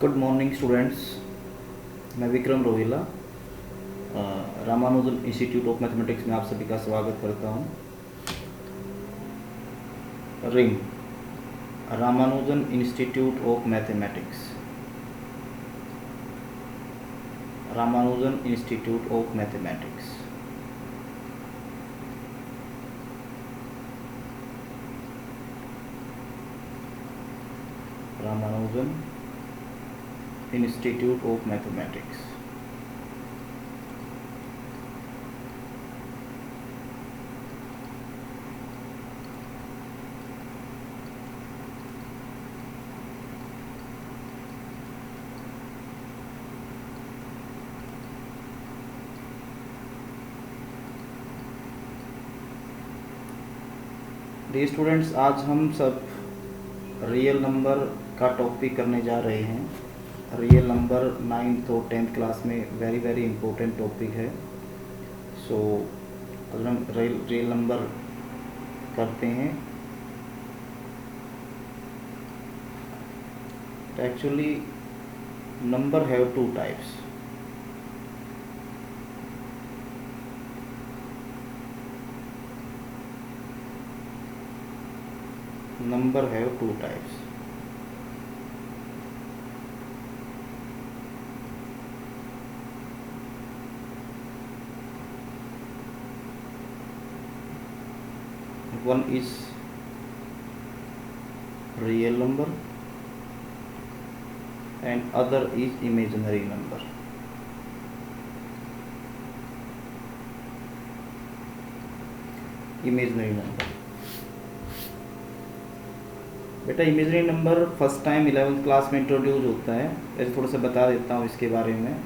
Good morning students. मैं Vikram Rohila Ramanujan institute of mathematics में आप सभी का स्वागत करता हूं। रिंग Ramanujan institute of mathematics, Ramanujan institute of mathematics. Ramanujan institute of mathematics. Dear students, आज हम सब रियल नंबर का टॉपिक करने जा रहे हैं। रियल नंबर 9th और 10th क्लास में वेरी इम्पोर्टेंट टॉपिक है। सो अगर हम रियल नंबर करते हैं तो actually number have two types. Number have two types. One is real number and other is imaginary number. Imaginary number बेटा, imaginary number first time 11th class में introduce होता है। ऐसे थोड़ा सा बता देता हूँ इसके बारे में।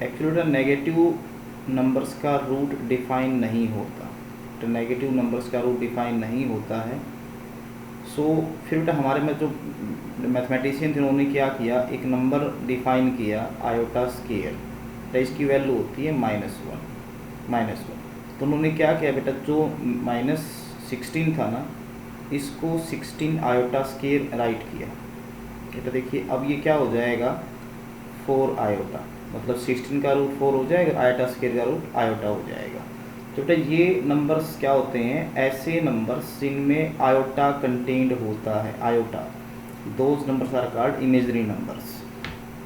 एक्चुअली नेगेटिव नंबर्स का रूट डिफाइन नहीं होता। तो नेगेटिव नंबर्स का रूट डिफाइन नहीं होता है। सो फिर बेटा हमारे में जो मैथमेटिशियन थे उन्होंने क्या किया, एक नंबर डिफाइन किया आयोटा स्केयर। तो इसकी वैल्यू होती है -1। तो उन्होंने क्या किया बेटा, जो -16 था ना, इसको 16 आयोटा स्केयर राइट किया। बेटा देखिए अब ये क्या हो जाएगा, 4 आयोटा, मतलब 16 का रूट 4 हो जाएगा, आयोटा स्केयर का रूट आयोटा हो जाएगा। तो बेटा ये नंबर्स क्या होते हैं, ऐसे नंबर्स जिनमें आयोटा कंटेन्ड होता है। Iota, those numbers are called imaginary numbers.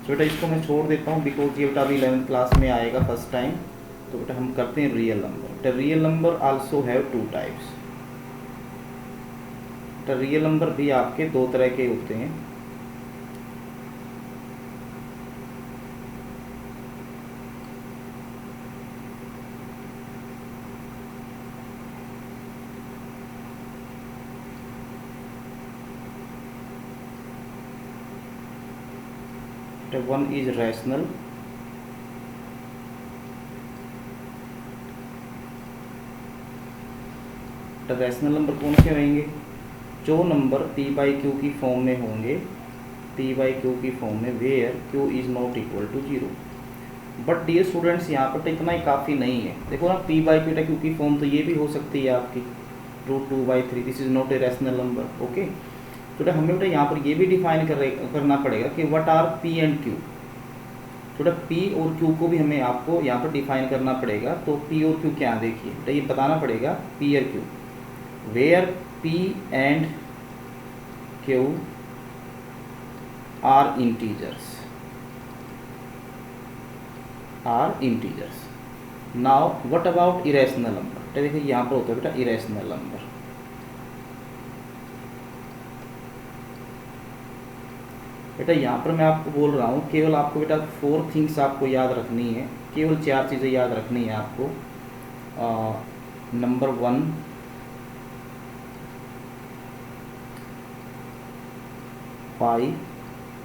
तो बेटा इसको मैं छोड़ देता हूँ बिकॉज ये बेटा अभी 11th क्लास में आएगा फर्स्ट टाइम। तो बेटा हम करते हैं रियल नंबर। बेटा real number also have two types. तो रियल नंबर भी आपके दो तरह के होते हैं। तो वन इज रैशनल, तो रैशनल नंबर कौन से रहेंगे, जो नंबर p/q की फॉर्म में होंगे, p/q की फॉर्म में, where q is not equal to 0। But dear students यहाँ पर तो इतना ही काफ़ी नहीं है। देखो ना, p/q की फॉर्म तो ये भी हो सकती है आपकी √2/3। This is not a rational number. Okay, तो हमें बेटा यहाँ पर ये भी डिफाइन करना पड़ेगा कि what are p and q। तो p और q को भी हमें आपको यहाँ पर डिफाइन करना पड़ेगा। तो p और q क्या, देखिए तो ये बताना पड़ेगा p और q, where p and q are integers, now what about irrational number। तो देखिए यहाँ पर होता है बेटा irrational number। बेटा यहाँ पर मैं आपको बोल रहा हूँ, केवल आपको बेटा 4 थिंग्स आपको याद रखनी है, केवल 4 चीज़ें याद रखनी है आपको। नंबर 1 पाई,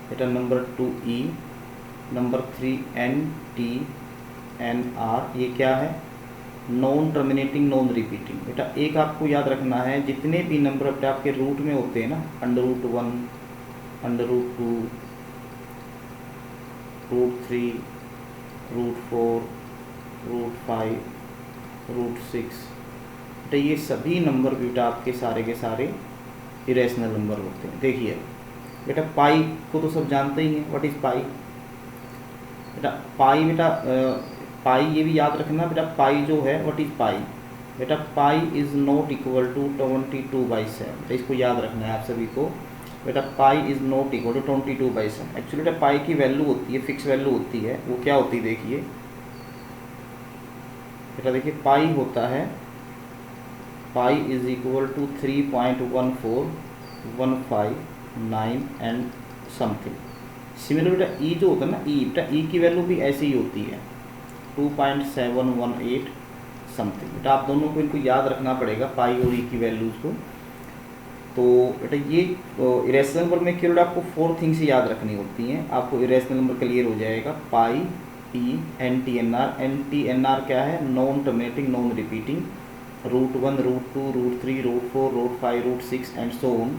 बेटा number 2 E, number 3 N T N R. ये क्या है, नॉन टर्मिनेटिंग नॉन रिपीटिंग। बेटा एक आपको याद रखना है, जितने भी नंबर बेटा आपके रूट में होते हैं ना, √1, √2, √3, √4, √5, √6, बेटा ये सभी नंबर बेटा आपके सारे के सारे इरेशनल नंबर होते हैं। देखिए बेटा पाई को तो सब जानते ही हैं, व्हाट इज़ पाई। बेटा पाई, बेटा पाई ये भी याद रखना बेटा, पाई जो है व्हाट इज़ पाई। बेटा pi is not equal to 22/7, बेटा इसको याद रखना है आप सभी को। बेटा pi is not equal to 22/7। Actually बेटा पाई की वैल्यू होती है, फिक्स वैल्यू होती है, वो क्या होती है देखिए बेटा, देखिए पाई होता है, pi is equal to 3.14159 and something. Similar बेटा ई जो होता है ना, ई बेटा ई की वैल्यू भी ऐसी ही होती है 2.718 समथिंग। बेटा आप दोनों को इनको याद रखना पड़ेगा, पाई और ई की वैल्यूज़ को। तो बेटा ये इरेशनल नंबर में केवल आपको 4 थिंग्स याद रखनी होती हैं, आपको इरेशनल नंबर क्लियर हो जाएगा। पाई, ई, NTNR। NTNR क्या है, non terminating non repeating, √1, √2, √3, √4, √5, √6 and so on.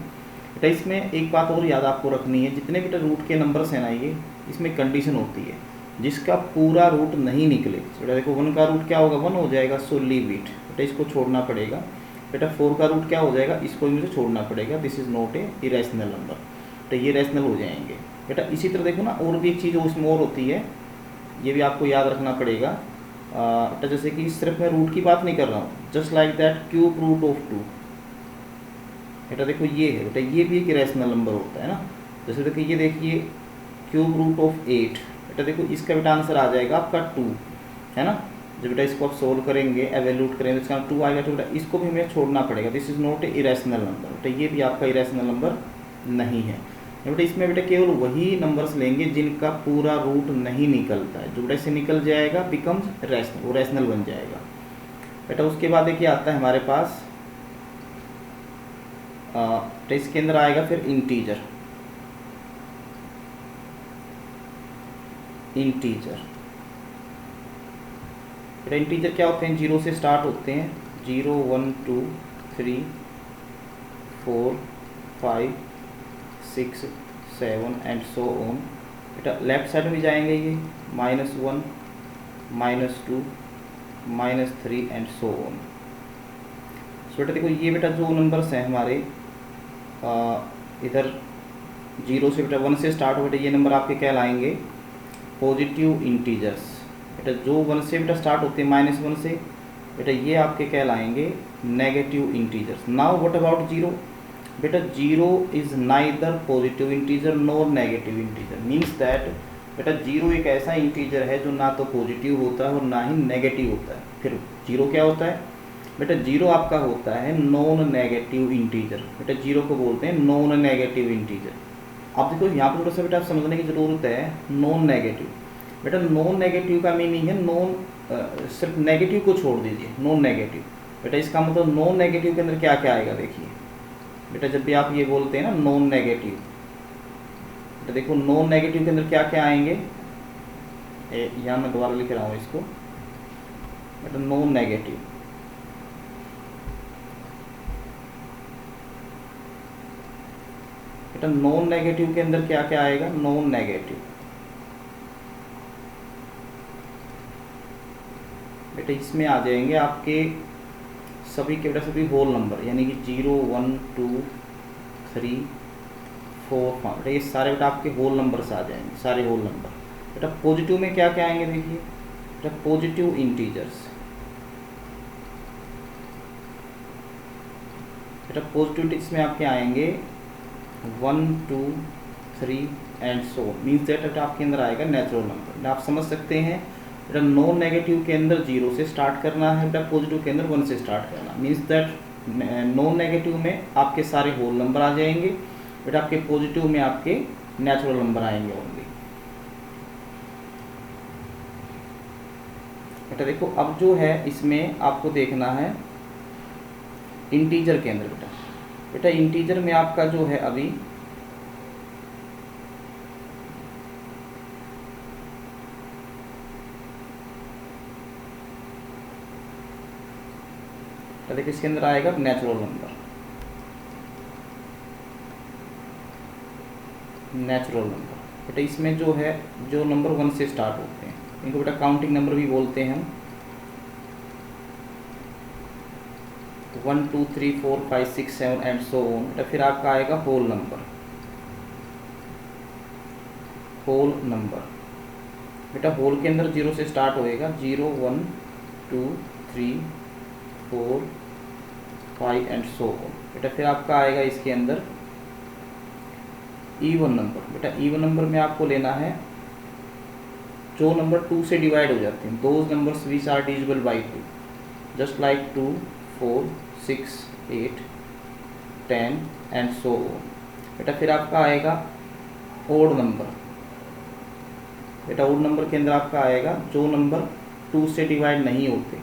बेटा इसमें एक बात और याद आपको रखनी है, जितने बेटा रूट के नंबर्स हैं ना, ये इसमें कंडीशन होती है, जिसका पूरा रूट नहीं निकले। बेटा देखो 1 का रूट क्या होगा, 1 हो जाएगा, सो लीव इट, बेटा इसको छोड़ना पड़ेगा। बेटा 4 का रूट क्या हो जाएगा, इसको भी मुझे छोड़ना पड़ेगा, this is not a irrational number, तो ये रेशनल हो जाएंगे। बेटा इसी तरह देखो ना, और भी एक चीज़ उसमें और होती है, ये भी आपको याद रखना पड़ेगा। बेटा जैसे कि सिर्फ मैं रूट की बात नहीं कर रहा हूँ, just like that cube root of 2। बेटा देखो ये है, बेटा ये भी एक इरेशनल नंबर होता है ना। जैसे देखिए ये देखिए क्यूब रूट ऑफ 8, बेटा देखो इसका बेटा आंसर आ जाएगा आपका 2, है ना। जब बेटा इसको आप सोल्व करेंगे, एवेल्यूट करेंगे, इसका 2 आएगा, तो बेटा इसको भी हमें छोड़ना पड़ेगा, this is not a irrational number. बेटा ये भी आपका इरेशनल नंबर नहीं है। बेटा इसमें बेटा केवल वही नंबर्स लेंगे जिनका पूरा रूट नहीं निकलता है, जो बेटा इससे निकल जाएगा बिकम्स रैशनल, वो रैशनल बन जाएगा। बेटा उसके बाद देखिए आता है हमारे पास तो इसके अंदर आएगा फिर इंटीजर। इंटीजर बेटा इंटीजर क्या होते हैं, 0 से स्टार्ट होते हैं, 0, 1, 2, 3, 4, 5, 6, 7 एंड सो ऑन। बेटा लेफ्ट साइड में भी जाएंगे ये, -1, -2, -3 एंड सो ऑन। सो बेटा देखो ये बेटा जो नंबर्स हैं हमारे इधर 0 से बेटा 1 से स्टार्ट हो, बेटा ये नंबर आपके कहलाएंगे पॉजिटिव इंटीजर्स। बेटा जो 1 से बेटा स्टार्ट होते हैं, -1 से, बेटा ये आपके कहलाएंगे negative integers. Now what about 0? बेटा 0 is neither positive integer nor negative integer, means that बेटा 0 एक ऐसा इंटीजर है जो ना तो पॉजिटिव होता है और ना ही नेगेटिव होता है। फिर 0 क्या होता है? बेटा 0 आपका होता है नॉन नेगेटिव इंटीजर। बेटा 0 को बोलते हैं नॉन नेगेटिव इंटीजर। अब देखो यहाँ पर थोड़ा सा बेटा आप समझने की ज़रूरत है, नॉन नेगेटिव। बेटा नॉन नेगेटिव का मीनिंग है नॉन, सिर्फ नेगेटिव को छोड़ दीजिए, नॉन नेगेटिव। बेटा इसका मतलब नॉन नेगेटिव के अंदर क्या क्या आएगा देखिए। बेटा जब भी आप ये बोलते हैं ना नॉन नेगेटिव, बेटा देखो नॉन नेगेटिव के अंदर क्या क्या आएंगे, यहाँ मैं दोबारा लिख रहा हूँ इसको। बेटा नॉन नेगेटिव, बेटा नॉन नेगेटिव के अंदर क्या क्या आएगा, नॉन नेगेटिव। बेटा इसमें आ जाएंगे आपके सभी के बेटा सभी होल नंबर, यानी कि 0, 1, 2, 3, 4, 5, बेटा ये सारे बेटा आपके होल नंबर्स आ जाएंगे, सारे होल नंबर। बेटा पॉजिटिव में क्या क्या आएंगे देखिए, बेटा पॉजिटिव इंटीजर्स। बेटा पॉजिटिव इंटीजर्स में आपके आएंगे 1, 2, 3 एंड सो, मीन्स दैट बेटा आपके अंदर आएगा नेचुरल नंबर। आप समझ सकते हैं बेटा नॉन नेगेटिव के अंदर 0 से स्टार्ट करना है, बेटा पॉजिटिव के अंदर 1 से स्टार्ट करना, मीन्स दैट नॉन नेगेटिव में आपके सारे होल नंबर आ जाएंगे, बेटा आपके पॉजिटिव में आपके नेचुरल नंबर आएंगे ओनली। बेटा देखो अब जो है इसमें आपको देखना है इंटीजर के अंदर। बेटा इंटीजर में आपका जो है अभी देखिए इसके अंदर आएगा नेचुरल नंबर, नेचुरल नंबर। बेटा इसमें जो है जो नंबर 1 से स्टार्ट होते हैं इनको बेटा काउंटिंग नंबर भी बोलते हैं हम। 1, 2, 3, 4, 5, 6, 7 एंड सो ऑन। बेटा फिर आपका आएगा होल नंबर। Whole number. बेटा होल के अंदर 0 से स्टार्ट होएगा, 0 1 2 3 4 5 एंड सो ऑन। बेटा फिर आपका आएगा इसके अंदर इवन नंबर। बेटा इवन नंबर में आपको लेना है जो नंबर 2 से डिवाइड हो जाते हैं, those numbers which are divisible by 2, just like 2 4 6 8 10 and so on. बेटा फिर आपका आएगा ओड नंबर। बेटा ओड नंबर के अंदर आपका आएगा जो नंबर 2 से डिवाइड नहीं होते,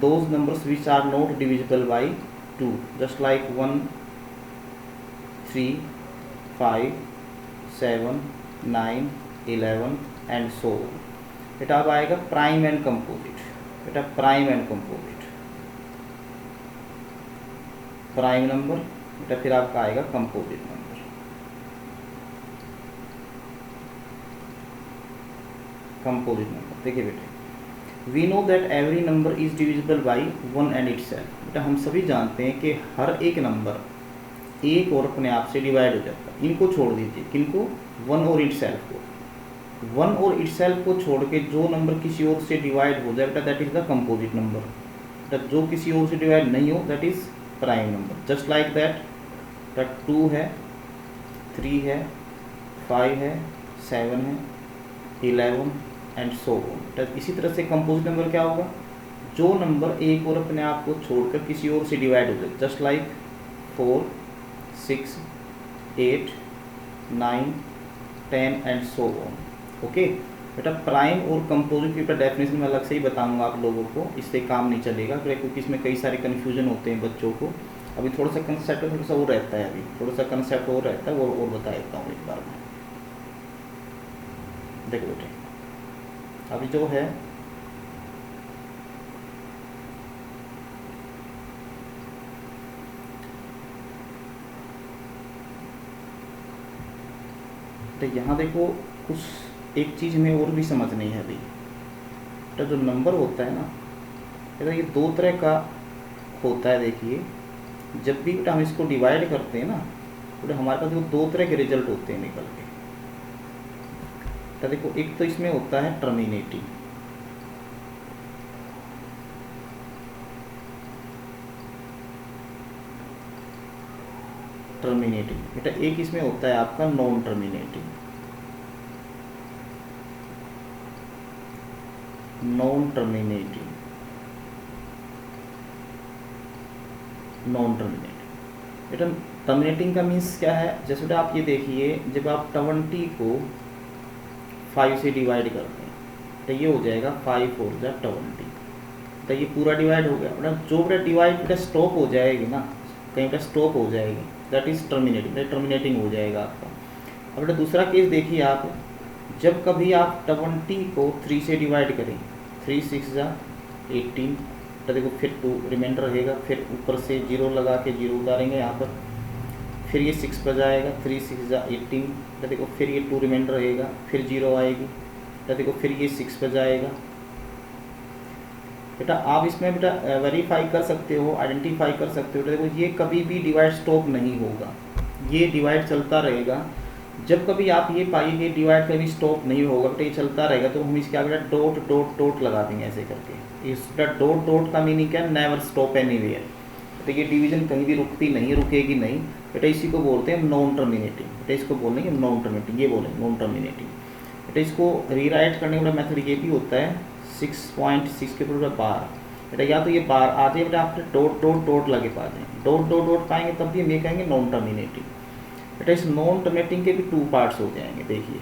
those numbers which are not divisible by 2, just like 1 3 5 7 9 11 and so on. बेटा अब आएगा प्राइम एंड कंपोजिट। बेटा prime and composite, prime number. बेटा फिर आपका आएगा कंपोजिट नंबर। कंपोजिट नंबर देखिए बेटे, we know that every number is divisible by 1 and itself. बेटा हम सभी जानते हैं कि हर एक नंबर एक और अपने आप से डिवाइड हो जाता है। इनको छोड़ दीजिए, किनको? 1 और इटसेल्फ को। 1 और इटसेल्फ को छोड़ के जो नंबर किसी और से डिवाइड हो जाए बेटा that is the composite number. बेटा जो किसी और से डिवाइड नहीं हो that is prime number. Just like that, that 2 है, 3 है, 5 है, 7 है, 11 एंड सो ऑन। इसी तरह से कंपोजिट नंबर क्या होगा? जो नंबर एक और अपने आप को छोड़कर किसी और से डिवाइड हो जाए, just like 4 6 8 9 10 and so on. Okay बेटा प्राइम और कंपोजिट की डेफिनेशन में अलग से ही बताऊंगा आप लोगों को, इससे काम नहीं चलेगा क्योंकि इसमें कई सारे कन्फ्यूजन होते हैं बच्चों को। अभी थोड़ा सा कंसेप्ट थोड़ा सा और रहता है, अभी थोड़ा सा कंसेप्ट और रहता है, वो और बता देता हूँ एक बार में। देखो बेटे अभी जो है तो यहाँ देखो कुछ एक चीज़ हमें और भी समझनी है अभी। तो जो नंबर होता है ना बेटा ये दो तरह का होता है। देखिए जब भी बेटा हम इसको डिवाइड करते हैं ना बेटा हमारे पास देखो दो तरह के रिजल्ट होते हैं निकल के। तो देखो एक तो इसमें होता है टर्मिनेटिंग, टर्मिनेटिंग बेटा एक इसमें होता है आपका non terminating, non terminating, non terminating. बेटा टर्मिनेटिंग का मीन्स क्या है? जैसे बेटा आप ये देखिए जब आप 20 को 5 से डिवाइड करते हैं तो ये हो जाएगा 5 4 जा 20। तो ये पूरा डिवाइड हो गया बेटा। जो बेटा डिवाइड बेटा स्टॉप हो जाएगी ना, कहीं बेटा स्टॉप हो जाएगी, दैट इज टर्मिनेटिंग, टर्मिनेटिंग हो जाएगा आपका। अब बेटा दूसरा केस देखिए आप, जब कभी आप 20 को 3 से डिवाइड करें, 3 6 जा 18, तो देखो फिर 2 रिमाइंडर रहेगा, फिर ऊपर से 0 लगा के 0 उतारेंगे यहाँ पर, फिर ये 6 पर जाएगा, 3 6 जा 18, तो देखो फिर ये 2 रिमाइंडर रहेगा, फिर 0 आएगी, तो देखो फिर ये 6 पर जाएगा। बेटा आप इसमें बेटा वेरीफाई कर सकते हो, आइडेंटिफाई कर सकते हो। देखो ये कभी भी डिवाइड स्टॉप नहीं होगा, ये डिवाइड चलता रहेगा। जब कभी आप ये पाइए डिवाइड कभी स्टॉप नहीं होगा बेटा, ये चलता रहेगा, तो हम इसके आगे बेटा डॉट डॉट डॉट लगा देंगे ऐसे करके। इस बेटा डॉट डॉट का मीनिंग क्या? Never stop anywhere. तो ये डिवीजन कहीं भी रुकती नहीं, रुकेगी नहीं बेटा। इसी को बोलते हैं नॉन टर्मिनेटिंग। बेटा इसको बोलेंगे नॉन टर्मिनेटिंग, ये बोलेंगे नॉन टर्मिनेटिंग। बेटा इसको रीराइट करने का मेथड ये भी होता है 6.6 के ऊपर बार। बेटा या तो ये बार आ जाए बेटा आपने डॉट डॉट डॉट लगे पा दें, डॉट डॉट डॉट पाएंगे तब भी हम ये कहेंगे नॉन टर्मिनेटिंग। बेटा इस नॉन टर्मिनेटिंग के भी 2 पार्ट्स हो जाएंगे। देखिए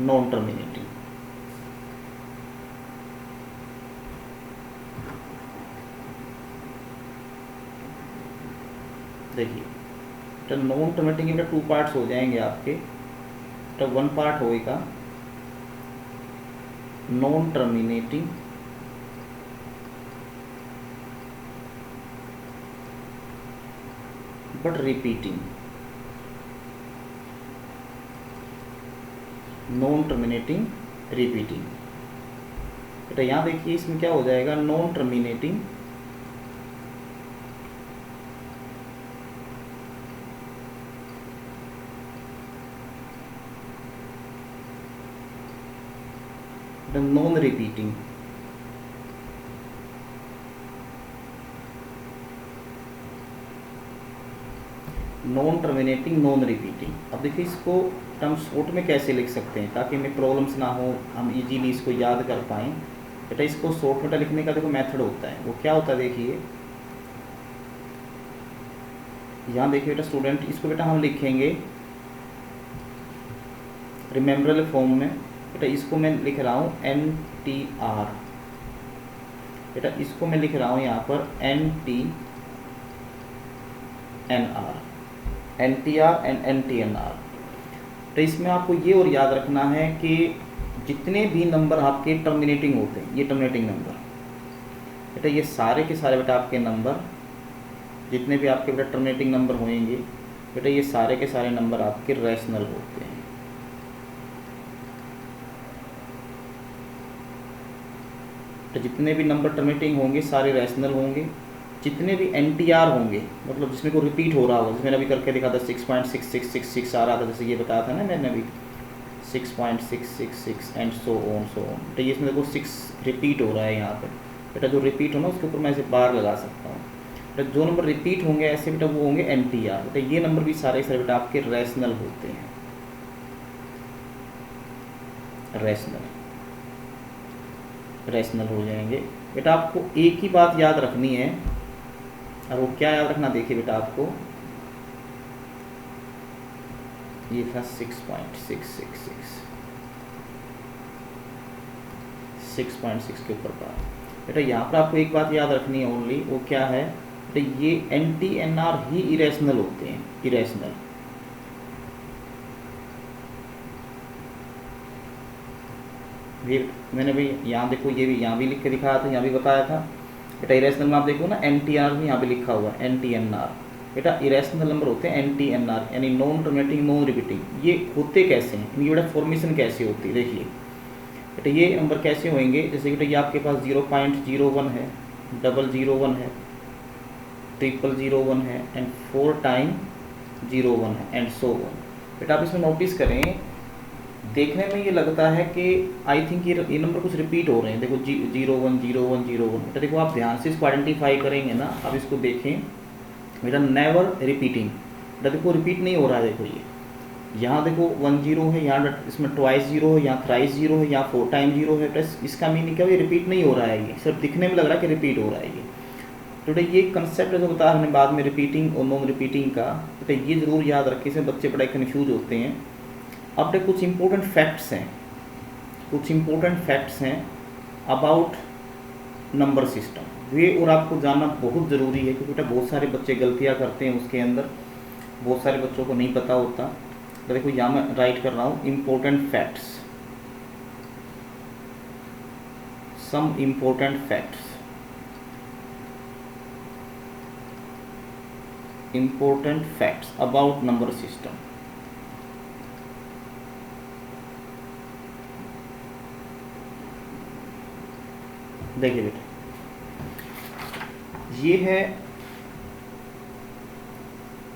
नॉन टर्मिनेटिंग, देखिए तो नॉन टर्मिनेटिंग के 2 पार्ट्स हो जाएंगे आपके। तो 1 पार्ट होएगा non terminating, but repeating, non terminating repeating. बेटा यहाँ देखिए इसमें क्या हो जाएगा, non terminating non repeating, non terminating, non repeating. अब देखिए इसको हम शॉर्ट में कैसे लिख सकते हैं ताकि हमें प्रॉब्लम्स ना हो, हम इजीली इसको याद कर पाएँ। बेटा इसको शॉर्ट में लिखने का देखो मेथड होता है, वो क्या होता है देखिए, यहाँ देखिए बेटा स्टूडेंट, इसको बेटा हम लिखेंगे रिमेम्बरेबल फॉर्म में। बेटा इसको मैं लिख रहा हूँ NTR, बेटा इसको मैं लिख रहा हूँ यहाँ पर NTNR, NTR एंड NTNR। तो इसमें आपको ये और याद रखना है कि जितने भी नंबर आपके टर्मिनेटिंग होते हैं, ये टर्मिनेटिंग नंबर, बेटा ये सारे के सारे बेटा आपके नंबर, जितने भी आपके बेटा टर्मिनेटिंग नंबर होंगे, बेटा ये सारे के सारे नंबर आपके रैशनल होते हैं। तो जितने भी नंबर टर्मिनेटिंग होंगे सारे रैशनल होंगे। जितने भी NTR होंगे, मतलब जिसमें को रिपीट हो रहा होगा, जिसमें अभी करके दिखा था 6.6666 आ रहा था, जैसे ये बताया था ना मैंने अभी 6.666 एंड सो ऑन। तो ये इसमें देखो 6 रिपीट हो रहा है यहाँ पे। बेटा जो रिपीट हो ना उसके ऊपर मैं ऐसे बार लगा सकता हूँ। बेटा जो नंबर रिपीट होंगे ऐसे बेटा वो होंगे NTR। बेटा ये नंबर भी सारे सारे बेटा आपके रैशनल होते हैं, रैशनल हो जाएंगे। बेटा आपको एक ही बात याद रखनी है, और वो क्या याद रखना, देखिए बेटा आपको ये था 6.6 के ऊपर का। बेटा यहाँ पर आपको एक बात याद रखनी है ओनली, वो क्या है बेटा, ये NTNR ही इरेशनल होते हैं, इरेशनल। ये मैंने भी यहाँ देखो, ये भी यहाँ भी लिख के दिखाया था, यहाँ भी बताया था। बेटा इरेशनल में आप देखो ना NTR भी यहाँ पे लिखा हुआ है, NTNR। बेटा इरेशनल नंबर होते हैं NTNR, यानी नॉन टर्मिनेटिंग, नॉन रिपीटिंग। ये होते कैसे हैं, इनकी बेटा फॉर्मेशन कैसे होती है, देखिए बेटा ये नंबर कैसे होंगे। जैसे बेटा ये आपके पास 0.01 है, 001 है, 001 है एंड 4 टाइम 01 है एंड सो ऑन। बेटा आप इसमें नोटिस करें, देखने में ये लगता है कि आई थिंक ये नंबर कुछ रिपीट हो रहे हैं। देखो 01 01 01। बेटा देखो आप ध्यान से इसको आइडेंटिफाई करेंगे ना, अब इसको देखें बेटा, नेवर रिपीटिंग। बेटा देखो रिपीट नहीं हो रहा है, देखो ये यहाँ देखो 10 है, यहाँ इसमें ट्वाइस 0 है, यहाँ थ्राइस 0 है, यहाँ 4 टाइम 0 है। प्लस इसका मीनिंग क्या है, ये रिपीट नहीं हो रहा है, ये सिर्फ दिखने में लग रहा है कि रिपीट हो रहा है ये। तो बेटा ये कंसेप्ट जो बताया हमने बाद में रिपीटिंग और नॉन रिपीटिंग का, बेटा ये ज़रूर याद रखिए, इसमें बच्चे बड़ा कन्फ्यूज होते हैं। अब बेटा कुछ इंपॉर्टेंट फैक्ट्स हैं, अबाउट नंबर सिस्टम, वे और आपको जानना बहुत ज़रूरी है, क्योंकि बेटा बहुत सारे बच्चे गलतियां करते हैं उसके अंदर, बहुत सारे बच्चों को नहीं पता होता। तो देखो यहाँ मैं राइट कर रहा हूँ important facts, some important facts, important facts about number system. देखिए बेटा ये है।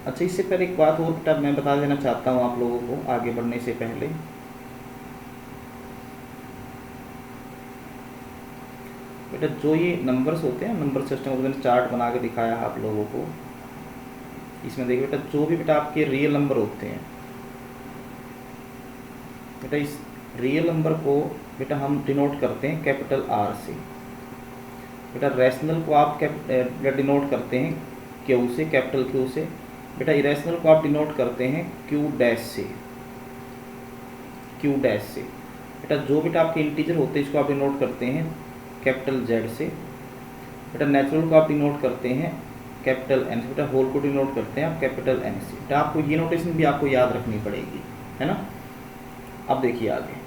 अच्छा इससे पहले एक बात और बेटा मैं बता देना चाहता हूँ आप लोगों को आगे बढ़ने से पहले। बेटा जो ये नंबर्स होते हैं, नंबर सिस्टम को मैंने चार्ट बना के दिखाया आप लोगों को, इसमें देखिए बेटा जो भी बेटा आपके रियल नंबर होते हैं, बेटा इस रियल नंबर को बेटा हम डिनोट करते हैं कैपिटल R से। बेटा रैशनल को आप डिनोट करते हैं Q से, कैपिटल Q से। बेटा इरेशनल को आप डिनोट करते हैं Q डैश से, Q डैश से। बेटा जो बेटा आपके इंटीजर होते हैं इसको आप डिनोट करते हैं कैपिटल Z से। बेटा नेचुरल को आप डिनोट करते हैं कैपिटल N से। बेटा होल को डिनोट करते हैं आप कैपिटल N से। बेटा आपको ये नोटेशन भी आपको याद रखनी पड़ेगी, है ना। अब देखिए आगे,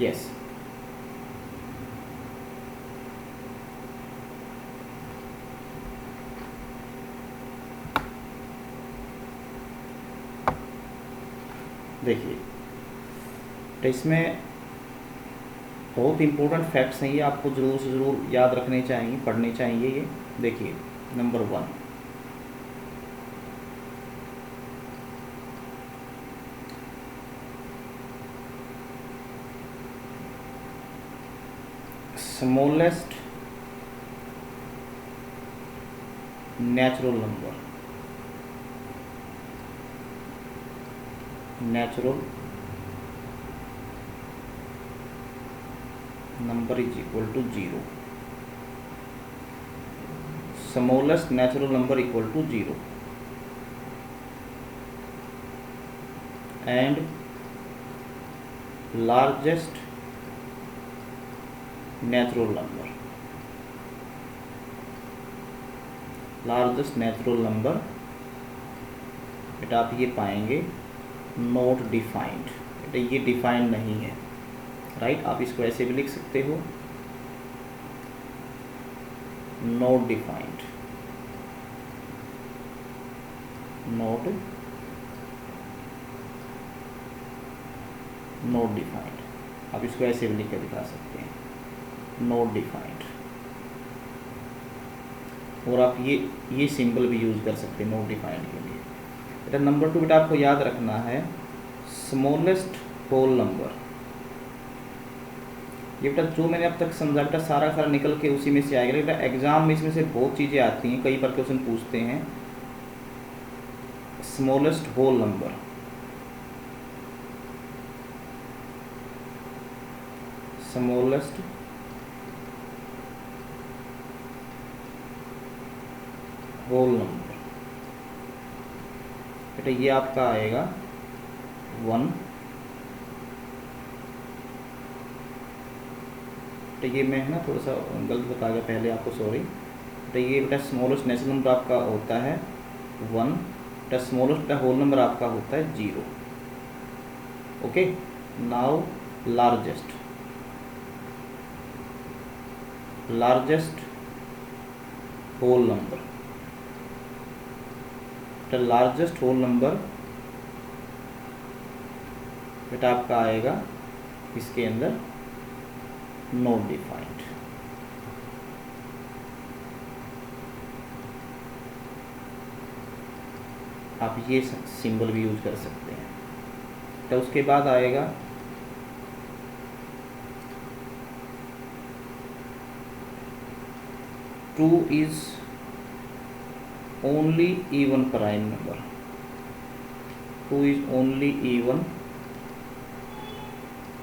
यस देखिए तो इसमें बहुत इंपॉर्टेंट फैक्ट्स हैं, ये आपको ज़रूर से ज़रूर याद रखने चाहिए, पढ़ने चाहिए। ये देखिए number 1, smallest natural number is equal to 0. Smallest natural number equal to 0 and largest natural number बेटा आप ये पाएंगे नॉट डिफाइंड, बेटा ये डिफाइंड नहीं है, राइट। आप इसको ऐसे भी लिख सकते हो, नॉट डिफाइंड, नॉट डिफाइंड। आप इसको ऐसे भी लिख कर दिखा सकते हैं, नॉट डिफाइंड। और आप ये सिंबल भी यूज़ कर सकते हैं नॉट डिफाइंड के लिए। बेटा नंबर 2 बेटा आपको याद रखना है स्मॉलेस्ट होल नंबर। ये बेटा जो मैंने अब तक समझा बेटा सारा निकल के उसी में से आएगा। बेटा एग्जाम में इसमें से बहुत चीज़ें आती हैं, कई बार क्वेश्चन पूछते हैं। Smallest whole number, smallest whole number, बेटा ये आपका आएगा 1। तो ये मैं है ना थोड़ा सा गलत बता गया पहले आपको, सॉरी। तो ये बेटा स्मॉलेस्ट नेचुरल नंबर आपका होता है 1, बेटा स्मॉलेस्ट होल नंबर आपका होता है 0। Okay, now largest whole number, बेटा लार्जेस्ट होल नंबर बेटा आपका आएगा इसके अंदर नॉट डिफाइंड। आप ये सिंबल भी यूज कर सकते हैं। तो उसके बाद आएगा 2 is only even prime number, 2 is only even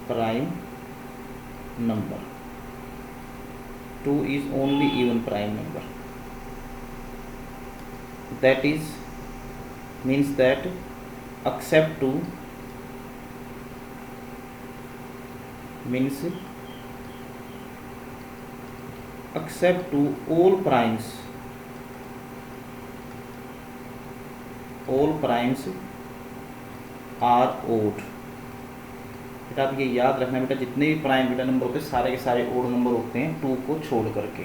prime number, 2 is only even prime number, that is means that except 2 means except to all primes are odd। बेटा आप ये याद रखना बेटा, जितने भी प्राइम बेटा नंबर होते हैं सारे के सारे ओड नंबर होते हैं 2 को छोड़ करके।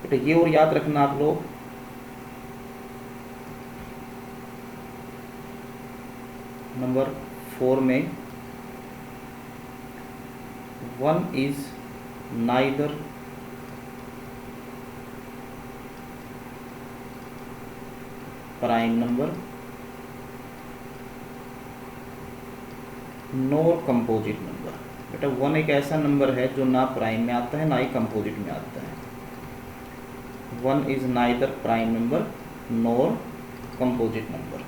बेटा ये और याद रखना आप लोग, नंबर 4 में 1 is neither prime number nor composite number। बेटा 1 एक ऐसा नंबर है जो ना प्राइम में आता है ना ही कंपोजिट में आता है। 1 is neither prime number nor composite number।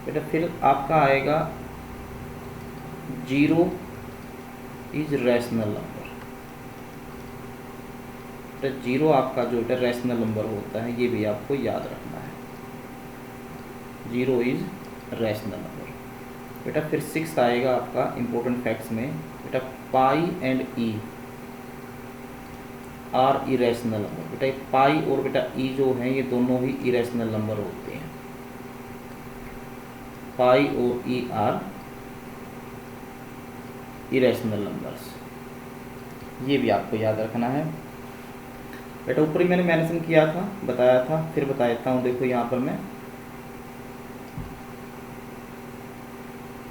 बेटा फिर आपका आएगा 0 is rational number। 0 आपका जो है रैशनल नंबर होता है, ये भी आपको याद रखना है, 0 इज रैशनल नंबर। बेटा फिर 6 आएगा आपका इम्पोर्टेंट फैक्ट्स में, बेटा pi and e are irrational number. बेटा पाई और बेटा ई जो है ये दोनों ही इरेशनल नंबर होते हैं, पाई और ई आर इरेशनल नंबर्स, ये भी आपको याद रखना है। बेटा ऊपर ही मैंने मेंशन किया था, बताया था, फिर बता देता हूँ। देखो यहाँ पर मैं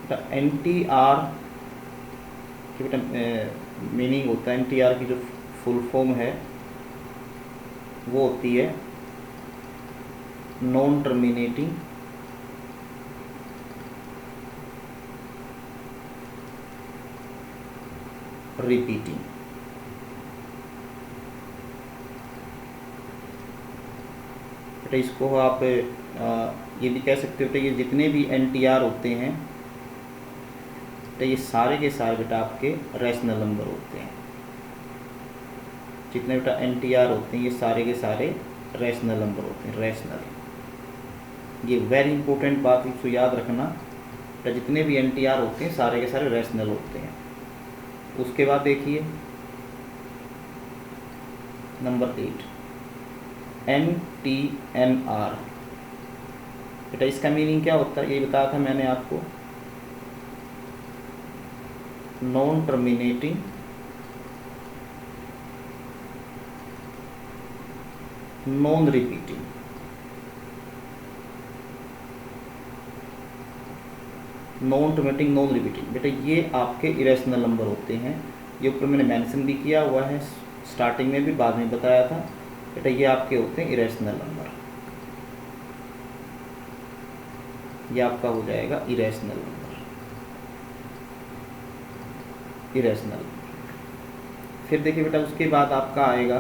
बेटा NTR की बेटा मीनिंग होता है, NTR की जो फुल फॉर्म है वो होती है नॉन टर्मिनेटिंग रिपीटिंग। बेटा इसको आप ये भी कह सकते हो कि ये जितने भी NTR होते हैं तो ये सारे के सारे बेटा आपके रैशनल नंबर होते हैं। जितने बेटा NTR होते हैं ये सारे के सारे रैशनल नंबर होते हैं, रैशनल। ये वेरी इंपॉर्टेंट बात इसको याद रखना, तो जितने भी NTR होते हैं सारे के सारे रैशनल होते हैं। उसके बाद देखिए नंबर 8 NTNR। बेटा इसका मीनिंग क्या होता है ये बताया था मैंने आपको, non terminating non repeating. Non terminating non repeating बेटा ये आपके इरेशनल नंबर होते हैं। ये ऊपर मैंने मेंशन भी किया हुआ है, स्टार्टिंग में भी बाद में बताया था बेटा, ये आपके होते हैं इरेशनल नंबर। ये आपका हो जाएगा इरेशनल नंबर, इरेशनल। फिर देखिए बेटा उसके बाद आपका आएगा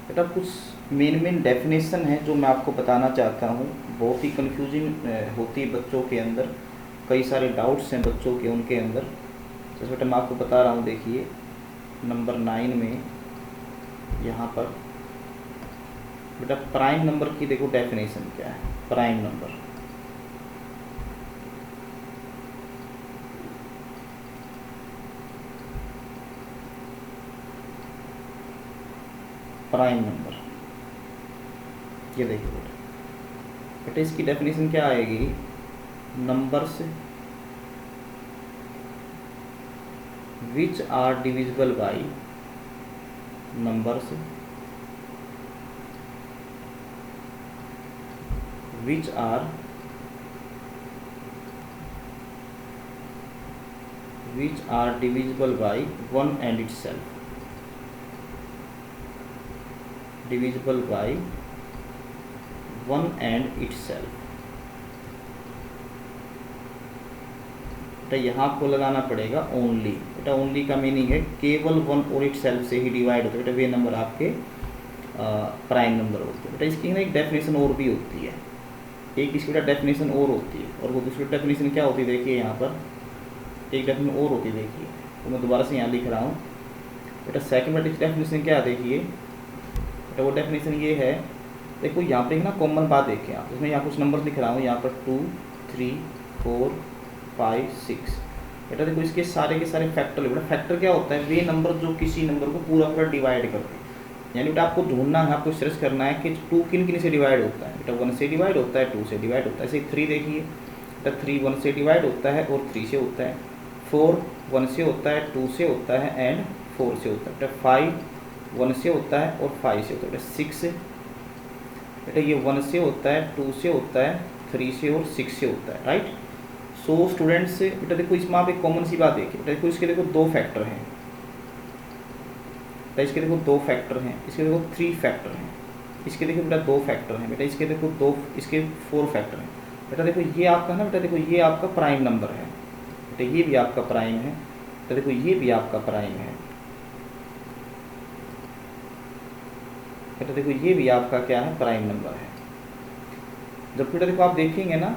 बेटा कुछ मेन डेफिनेशन है जो मैं आपको बताना चाहता हूँ। बहुत ही कंफ्यूजिंग होती है बच्चों के अंदर, कई सारे डाउट्स हैं बच्चों के उनके अंदर। तो बेटा मैं आपको बता रहा हूँ, देखिए नंबर 9 में यहाँ पर बेटा प्राइम नंबर की देखो डेफिनेशन क्या है। प्राइम नंबर प्राइम नंबर ये देखिए बेटा इसकी डेफिनेशन क्या आएगी, numbers which are divisible by numbers which are divisible by 1 and itself, divisible by 1 and itself। बेटा यहाँ आपको लगाना पड़ेगा ओनली। बेटा ओनली का मीनिंग है केवल 1 और itself से ही डिवाइड होता है बेटा, वे नंबर आपके प्राइम नंबर होते हैं। बेटा इसकी ना एक डेफिनेशन और भी होती है, एक इसकी बेटा डेफिनेशन और होती है, और वो दूसरी डेफिनेशन क्या होती है देखिए यहाँ पर एक डेफिनेशन और होती है। देखिए तो मैं दोबारा से यहाँ लिख रहा हूँ बेटा, सेकंड डेफिनेशन क्या देखिए तो वो डेफिनेशन ये है। देखो यहाँ पे ना कॉमन बात देखिए आप, इसमें यहाँ कुछ नंबर लिख रहा हूँ, यहाँ पर 2 3 4 5 6। बेटा देखो इसके सारे के सारे फैक्टर। बेटा फैक्टर क्या होता है, वे नंबर जो किसी नंबर को पूरा पूरा डिवाइड करते हैं। यानी बेटा आपको ढूंढना है, आपको सर्च करना है कि 2 किन किन से डिवाइड होता है। बेटा 1 से डिवाइड होता है, 2 से डिवाइड होता है। ऐसे 3 देखिए बेटा 3 1 से डिवाइड होता है और 3 से होता है। 4 1 से होता है, 2 से होता है एंड 4 से होता है। बेटा 5 1 से होता है और 5 से होता है। बेटा 6 बेटा ये 1 से होता है, 2 से होता है, 3 से और 6 से होता है, राइट। सो स्टूडेंट्स बेटा देखो इसमें आप एक कॉमन सी बात देखिए। बेटा देखो इसके देखो 2 फैक्टर हैं, बेटा इसके देखो 2 फैक्टर हैं, इसके देखो 3 फैक्टर हैं, इसके देखो बेटा 2 फैक्टर हैं, बेटा इसके देखो 2, इसके 4 फैक्टर हैं। बेटा देखो ये आपका ना, बेटा देखो ये आपका प्राइम नंबर है। बेटा ये भी आपका प्राइम है, बेटा देखो ये भी आपका प्राइम है। बेटा देखो ये भी आपका क्या है, प्राइम नंबर है। जब बेटा देखो आप देखेंगे ना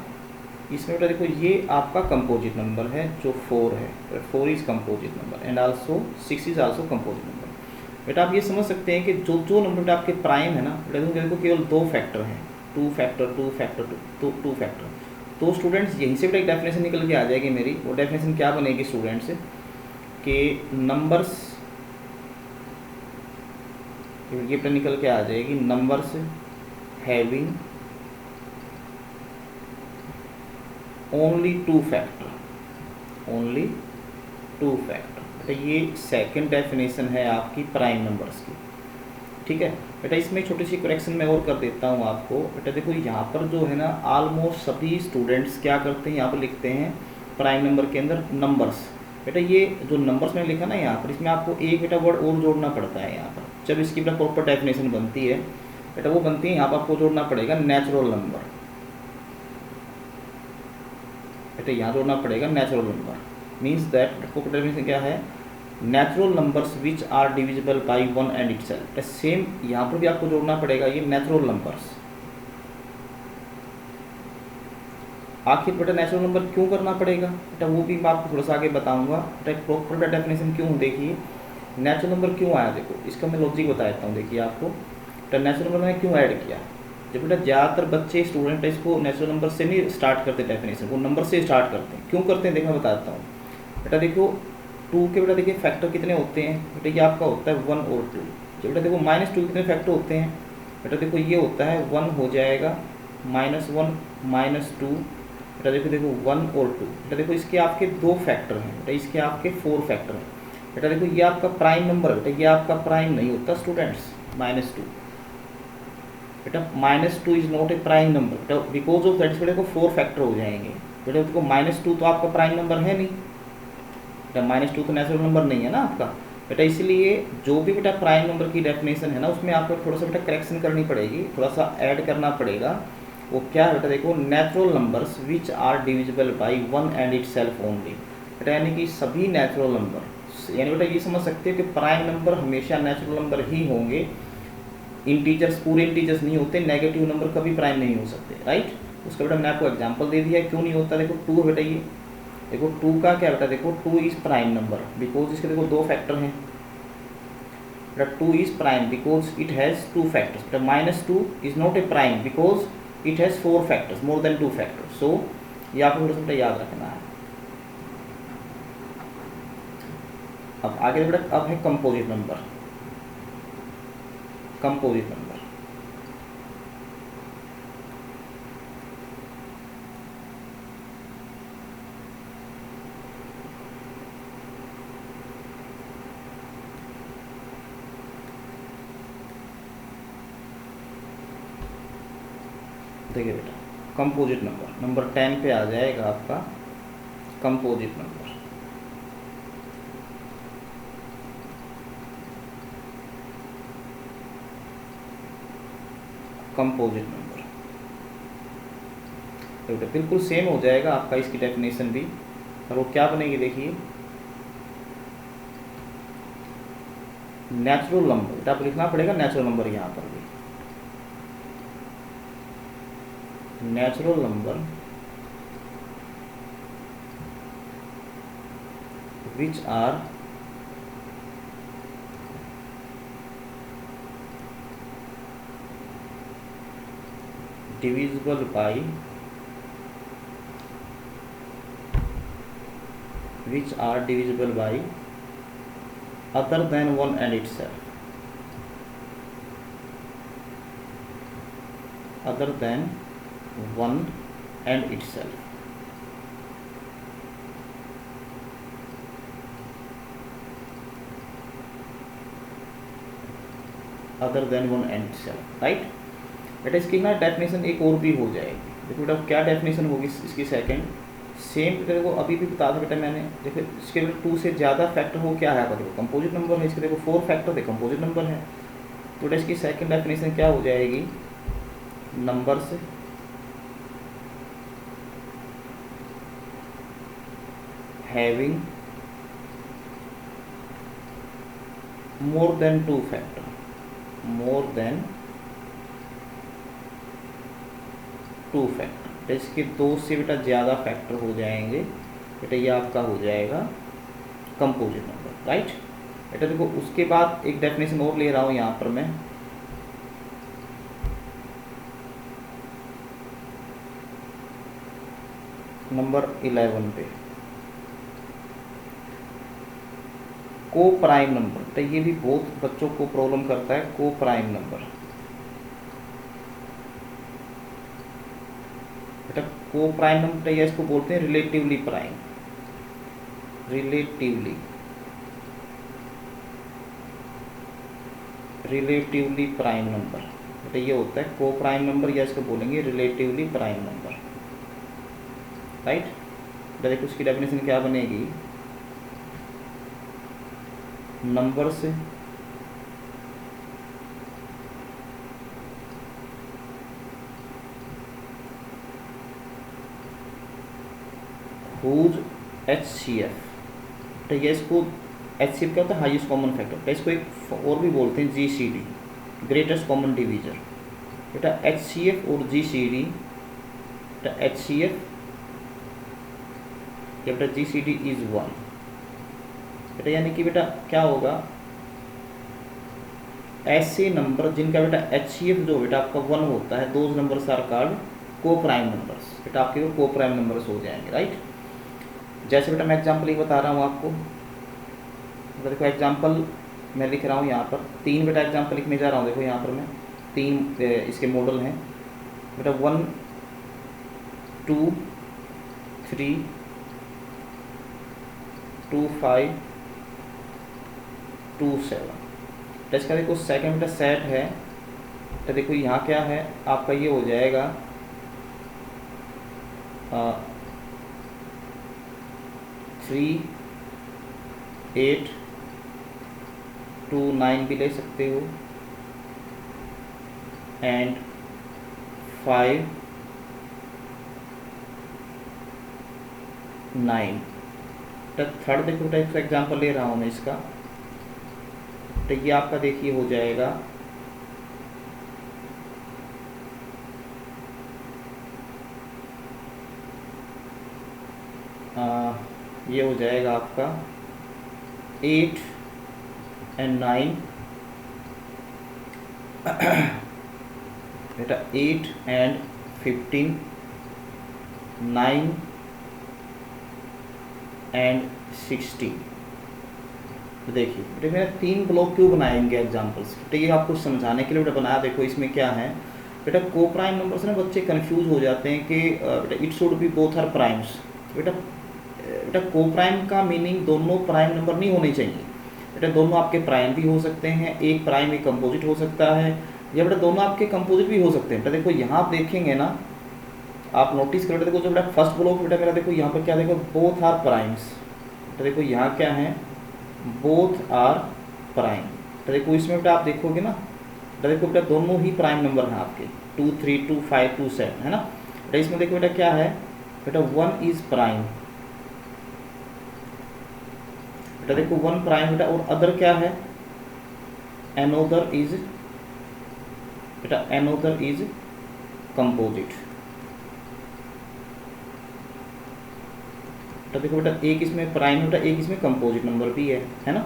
इसमें, बेटा देखो ये आपका कंपोजिट नंबर है जो 4 है। 4 is composite number and also 6 is also composite number. बेटा आप ये समझ सकते हैं कि जो जो नंबर बेटा आपके प्राइम है ना, बेटा देखो केवल 2 फैक्टर हैं, 2 फैक्टर 2 फैक्टर 2 फैक्टर। तो स्टूडेंट्स यहीं से बेटा एक डेफिनेशन निकल के आ जाएगी मेरी। वो डेफिनेशन क्या बनेगी स्टूडेंट्स के नंबर्स, ये बेटा निकल के आ जाएगी, numbers having only 2 factor, only 2 factor. बेटा ये सेकंड डेफिनेशन है आपकी प्राइम नंबर्स की, ठीक है। बेटा इसमें छोटी सी करेक्शन मैं और कर देता हूँ आपको। बेटा देखो यहाँ पर जो है ना ऑलमोस्ट सभी स्टूडेंट्स क्या करते हैं, यहाँ पर लिखते हैं प्राइम नंबर के अंदर नंबर्स। बेटा ये जो नंबर्स में लिखा ना यहाँ पर, इसमें आपको एक बेटा वर्ड और जोड़ना पड़ता है यहाँ पर, जब इसकी बेटा प्रॉपर डेफिनेशन बनती है। बेटा वो बनती है, यहाँ पर आपको जोड़ना पड़ेगा नेचुरल नंबर। बेटा यहाँ जोड़ना पड़ेगा नेचुरल नंबर, मीन्स दैट आपको डेफिनेशन क्या है, natural numbers which are divisible by one and itself. Same यहाँ पर भी आपको जोड़ना पड़ेगा ये नेचुरल नंबर्स। आखिर बेटा नेचुरल नंबर क्यों करना पड़ेगा, बेटा वो भी मैं आपको थोड़ा सा आगे बताऊंगा। बेटा प्रॉपर डेफिनेशन क्यों, देखिए नेचुरल नंबर क्यों आया, देखो इसका मैं लॉजिक बता देता हूँ। देखिए आपको बेटा नेचुरल नंबर में क्यों ऐड किया, जब बेटा ज़्यादातर बच्चे स्टूडेंट इसको नेचुरल नंबर से नहीं स्टार्ट करते, डेफिनेशन वो नंबर से स्टार्ट करते हैं। क्यों करते हैं देखो मैं बताता हूँ। बेटा देखो 2 के बेटा देखिए फैक्टर कितने होते हैं, बेटा ये आपका होता है 1 और 2। जब बेटा देखो -2 कितने फैक्टर होते हैं, बेटा देखो ये होता है 1 हो जाएगा, -1 -2, बेटा देखो 1 और 2। बेटा देखो इसके आपके 2 फैक्टर हैं, बेटा इसके आपके 4 फैक्टर हैं। बेटा देखो ये आपका प्राइम नंबर, बेटा ये आपका प्राइम नहीं होता स्टूडेंट्स, -2। बेटा -2 is not a prime number, बेटा बिकॉज ऑफ दैट बेटा को 4 फैक्टर हो जाएंगे। बेटा देखो -2 तो आपका प्राइम नंबर है नहीं, बेटा -2 तो नेचुरल नंबर नहीं है ना आपका। बेटा इसलिए जो भी बेटा प्राइम नंबर की डेफिनेशन है ना, उसमें आपको थोड़ा सा बेटा करेक्शन करनी पड़ेगी, थोड़ा सा ऐड करना पड़ेगा। वो क्या है बेटा देखो, natural numbers which are divisible by one and itself only. बेटा यानी कि सभी नेचुरल नंबर, यानी बेटा ये समझ सकते हो कि प्राइम नंबर हमेशा नेचुरल नंबर ही होंगे, इंटीजर्स पूरे इंटीजर्स नहीं होते, नेगेटिव नंबर कभी प्राइम नहीं हो सकते, राइट। उसका बेटा मैंने आपको एग्जांपल दे दिया क्यों नहीं होता। देखो 2 बेटा ये देखो 2 का क्या बेटा देखो 2 इज प्राइम नंबर बिकॉज इसके देखो 2 फैक्टर हैं। बेटा 2 is prime because it has 2 factors. बेटा -2 is not a prime because it has 4 factors, more than 2 factors. So ये आपको थोड़ा सा याद रखना है। अब आगे बेटा अब है कंपोजिट नंबर। कंपोजिट नंबर देखिए बेटा कंपोजिट नंबर नंबर 10 पे आ जाएगा आपका कंपोजिट नंबर। कंपोजिट नंबर तो बेटा बिल्कुल सेम हो जाएगा आपका, इसकी डेफिनेशन भी। और वो क्या बनेगी देखिए, नेचुरल नंबर, बेटा आपको लिखना पड़ेगा नेचुरल नंबर यहाँ पर भी। Natural number which are divisible by which are divisible by other than 1 and itself, other than 1 and itself। other than 1 and itself, right। बेटा इसकी ना डेफिनेशन एक और भी हो जाएगी। देखो बेटा क्या डेफिनेशन होगी इसकी सेकंड, सेम तेरे को अभी भी बता था बेटा मैंने। देखो इसके 2 से ज़्यादा फैक्टर हो क्या है, देखो कंपोजिट नंबर है, इसके देखो 4 फैक्टर देखो कंपोजिट नंबर है। तो बेटा इसकी सेकंड डेफिनेशन क्या हो जाएगी, numbers having more than 2 factor, मोर देन 2 फैक्टर। इसके 2 से बेटा ज़्यादा फैक्टर हो जाएंगे, बेटा ये आपका हो जाएगा कंपोजिट नंबर, राइट। बेटा देखो उसके बाद एक डेफिनेशन और ले रहा हूँ यहाँ पर मैं, नंबर 11 पे को प्राइम नंबर। तो ये भी बहुत बच्चों को प्रॉब्लम करता है, को प्राइम नंबर। बेटा को प्राइम नंबर या इसको बोलते हैं relatively prime, relatively relatively prime number. बेटा ये होता है को प्राइम नंबर या इसको बोलेंगे रिलेटिवली प्राइम नंबर, राइट। बेटा देखो उसकी डेफिनेशन क्या बनेगी, नंबर्स हुज HCF, ठीक है। इसको HCF क्या होता है, हाईएस्ट कॉमन फैक्टर, इसको एक और भी बोलते हैं GCD, ग्रेटेस्ट कॉमन डिवीजर। बेटा HCF और GCD, बेटा HCF या बेटा GCD इज 1, बेटा यानी कि बेटा क्या होगा, ऐसे नंबर जिनका बेटा HCF जो बेटा आपका 1 होता है, दोज नंबर्स आर कॉल्ड को प्राइम नंबर्स, बेटा आपके को प्राइम नंबर्स हो जाएंगे, राइट। जैसे बेटा मैं एग्जांपल ही बता रहा हूँ आपको, देखो एग्जांपल मैं लिख रहा हूँ यहाँ पर 3 बेटा एग्जांपल लिखने जा रहा हूँ। देखो यहाँ पर मैं 3 इसके मॉडल हैं बेटा, 1 2 3 2 5 2 7। तो इसका देखो सेकंड बेटा सेट है, तो देखो यहाँ क्या है आपका, ये हो जाएगा 3 8 2 9 भी ले सकते हो, एंड 5 9। तो थर्ड देखो बेटा एक एग्जाम्पल ले रहा हूँ मैं इसका, तो ये आपका देखिए हो जाएगा ये हो जाएगा आपका 8 एंड 9, बेटा 8 एंड 15, 9 एंड 16। तो देखिए बेटा मैंने 3 ब्लॉक क्यों बनाएंगे एग्जाम्पल्स, ठीक है, आपको समझाने के लिए बेटा बनाया। देखो इसमें क्या है बेटा, को प्राइम नंबर्स ना बच्चे कंफ्यूज हो जाते हैं कि बेटा it should be both are primes. बेटा बेटा को प्राइम का मीनिंग दोनों प्राइम नंबर नहीं होने चाहिए बेटा, दोनों आपके प्राइम भी हो सकते हैं, एक प्राइम एक कंपोजिट हो सकता है, या बेटा दोनों आपके कंपोजिट भी हो सकते हैं। बेटा देखो यहाँ आप देखेंगे ना, आप नोटिस करें, देखो जो बेटा फर्स्ट ब्लॉक बेटा मेरा, देखो यहाँ पर क्या, देखो बोथ आर प्राइम्स, तो देखो यहाँ क्या है, बोथ आर प्राइम। तो देखो इसमें बेटा आप देखोगे ना, तो देखो बेटा दोनों ही प्राइम नंबर हैं आपके, 2 3 2 5 2 7, है ना। बेटा इसमें देखो बेटा क्या है बेटा, 1 इज प्राइम, बेटा देखो 1 प्राइम बेटा, और अदर क्या है, अनोदर इज, बेटा अनोदर इज कंपोजिट। तो देखो बेटा एक इसमें प्राइम है बेटा, एक इसमें कंपोजिट नंबर भी है ना।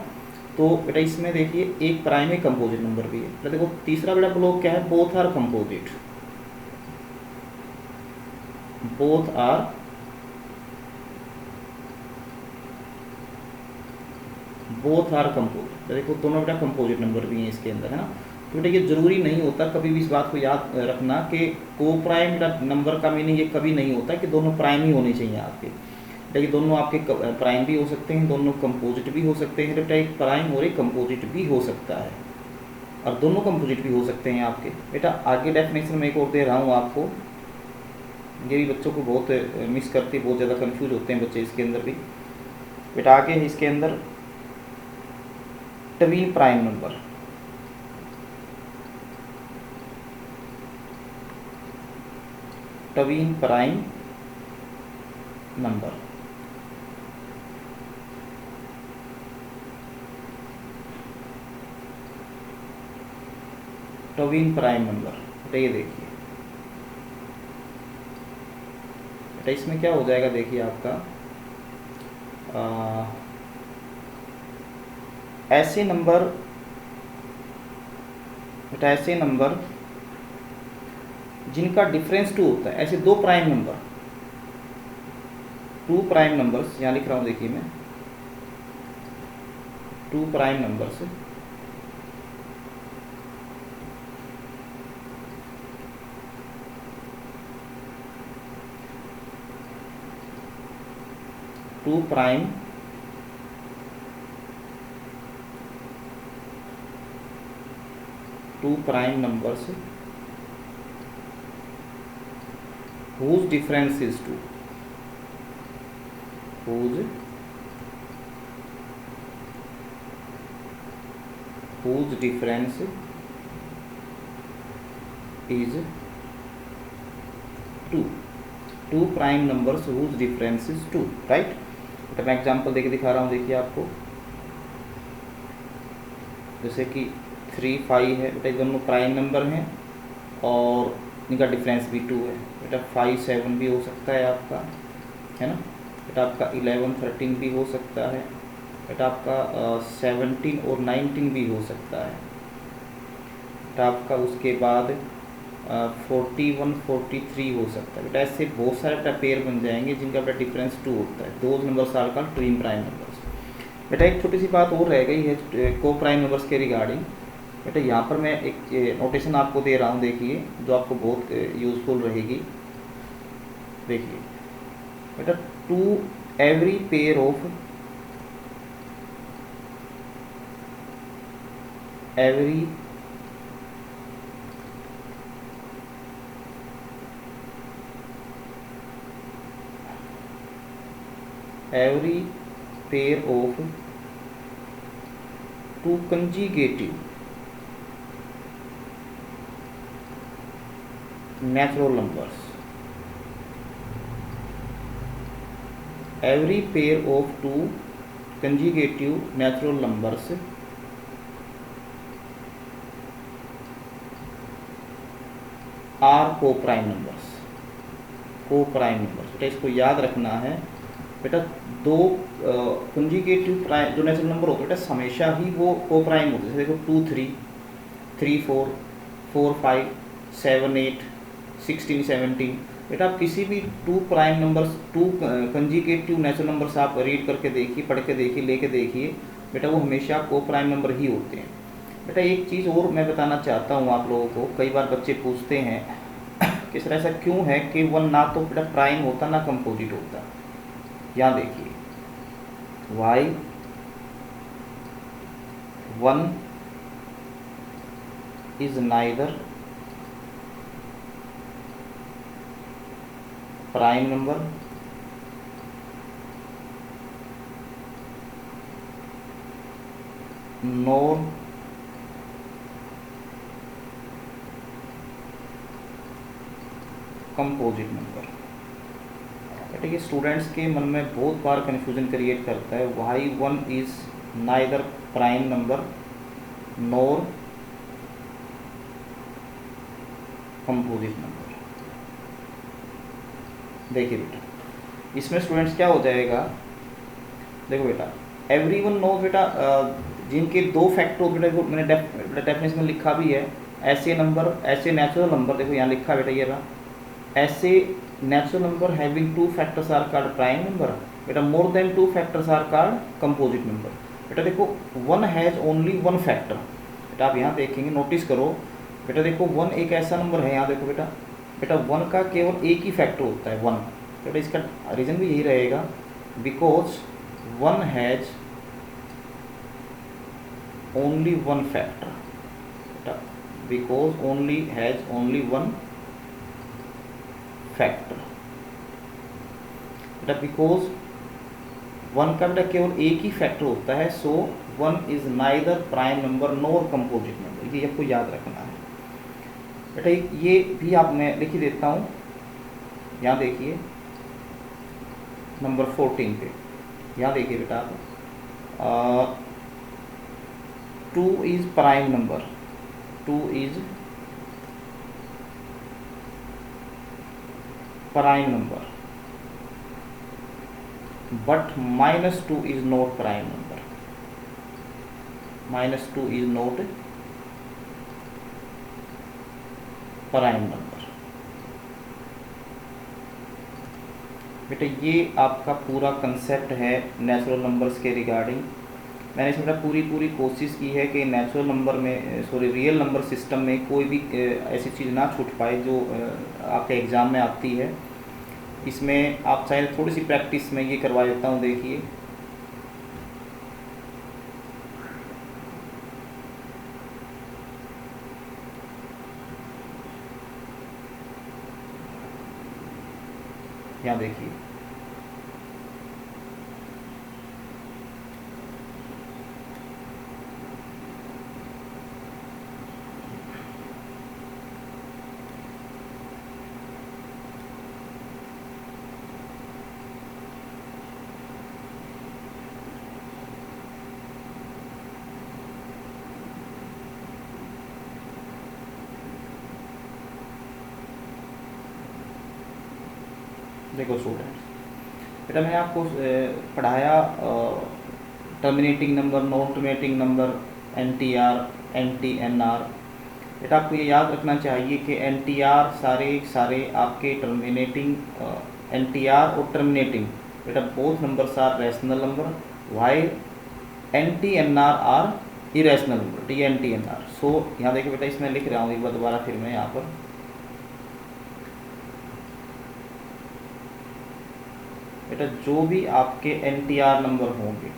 तो बेटा इसमें देखिए एक प्राइम है कंपोजिट नंबर भी है। तो देखो तीसरा बेटा ब्लॉक क्या है, both are composite, both are composite. तो देखो दोनों बेटा कंपोजिट नंबर भी हैं इसके अंदर, है ना। तो बेटा ये जरूरी नहीं होता, कभी भी इस बात को याद रखना कि को प्राइम नंबर का मीनिंग ये कभी नहीं होता कि दोनों प्राइम ही होने चाहिए आपके, लेकिन दोनों आपके प्राइम भी हो सकते हैं, दोनों कंपोजिट भी हो सकते हैं। बेटा एक प्राइम और एक कंपोजिट भी हो सकता है, और दोनों कंपोजिट भी हो सकते हैं आपके। बेटा आगे डेफिनेशन में एक और दे रहा हूँ आपको, ये भी बच्चों को बहुत मिस करती, बहुत ज़्यादा कंफ्यूज होते हैं बच्चे इसके अंदर भी। बेटा आगे है इसके अंदर twin prime number, twin prime number. Twin prime number, बेटा ये देखिए बेटा इसमें क्या हो जाएगा, देखिए आपका ऐसे नंबर, बेटा ऐसे नंबर जिनका डिफरेंस 2 होता है, ऐसे 2 प्राइम नंबर, 2 प्राइम नंबर्स यहाँ लिख रहा हूँ, देखिए मैं 2 prime numbers, two prime numbers whose difference is 2, whose difference is 2। Two prime numbers whose difference is 2, right. तो मैं एग्जांपल देके दिखा रहा हूँ, देखिए आपको, जैसे कि 3, 5 है बेटा, ये दोनों प्राइम नंबर हैं और इनका डिफरेंस भी 2 है बेटा। 5, 7 भी हो सकता है आपका, है ना बेटा। आपका 11, 13 भी हो सकता है बेटा। आपका 17 और 19 भी हो सकता है बेटा। आपका उसके बाद 41, 43 हो सकता है बेटा। ऐसे बहुत सारे बेटा पेयर बन जाएंगे जिनका बेटा डिफरेंस 2 होता है। Those numbers are called twin prime numbers बेटा। एक छोटी सी बात और रह गई है को प्राइम नंबर्स के रिगार्डिंग बेटा। यहाँ पर मैं एक नोटेशन आपको दे रहा हूँ, देखिए, जो आपको बहुत यूज़फुल रहेगी। देखिए बेटा, to every pair of every pair of two conjugative natural numbers, every pair of two conjugative natural numbers are coprime numbers. Coprime numbers बेटा, इसको याद रखना है बेटा। दो कंजुगेटिव प्राइम जो नेचुरल नंबर होते हैं बेटा, हमेशा ही वो को प्राइम होते हैं। जैसे देखो 2, 3, 3, 4, 4, 5, 7, 8, 16, 17 बेटा। आप किसी भी two prime numbers, two conjugative natural numbers आप रीड करके देखिए, पढ़ के देखिए, लेके देखिए बेटा, वो हमेशा को प्राइम नंबर ही होते हैं बेटा। एक चीज़ और मैं बताना चाहता हूँ आप लोगों को, कई बार बच्चे पूछते हैं कि सर ऐसा क्यों है कि वन ना तो बेटा प्राइम होता ना कंपोजिट होता। यहाँ देखिए, why one is neither prime number nor composite number बेटा। ये स्टूडेंट्स के मन में बहुत बार कन्फ्यूजन क्रिएट करता है। Why one is neither prime number nor composite number. देखिए बेटा, इसमें स्टूडेंट्स क्या हो जाएगा, देखो बेटा, एवरी वन नो बेटा, जिनके दो फैक्टर बेटा, देखो मैंने डेफिनेशन में लिखा भी है, ऐसे नंबर, ऐसे नेचुरल नंबर, देखो यहाँ लिखा बेटा, ये रहा, ऐसे natural number having two factors are called prime number बेटा। More than two factors are called composite number बेटा। देखो one has only one factor बेटा। आप यहाँ देखेंगे, नोटिस करो बेटा, देखो वन एक ऐसा नंबर है, यहाँ देखो बेटा, बेटा वन का केवल एक ही फैक्टर होता है, वन बेटा। इसका रीज़न भी यही रहेगा, because one has only one factor बेटा, because only has only one factor बेटा। बिकॉज वन का बेटा केवल एक ही फैक्टर होता है, so one is neither prime number nor composite number. ये आपको याद रखना है बेटा। ये भी आप मैं लिख ही देता हूँ, यहाँ देखिए नंबर 14 पे, यहाँ देखिए बेटा आप, 2 is prime number, 2 is prime number but -2 is not prime number, -2 is not prime number बेटा। ये आपका पूरा कंसेप्ट है नेचुरल नंबर्स के रिगार्डिंग। मैंने इसमें पूरी कोशिश की है कि नेचुरल नंबर में, सॉरी, रियल नंबर सिस्टम में कोई भी ऐसी चीज़ ना छूट पाए जो आपके एग्ज़ाम में आती है। इसमें आप चाहे थोड़ी सी प्रैक्टिस में ये करवा देता हूँ, देखिए यहाँ देखिए, देखो स्टूडेंट्स, बेटा मैंने आपको पढ़ाया terminating number, non terminating number, NTR, NTNR। बेटा आपको ये याद रखना चाहिए कि NTR सारे आपके टर्मिनेटिंग, NTR और टर्मिनेटिंग, बेटा both numbers are rational number, while NTNR are irrational number, TNTNR। So यहाँ देखिए बेटा, इसमें लिख रहा हूँ एक बार दोबारा फिर मैं यहाँ पर, बेटा जो भी आपके NTR नंबर होंगे,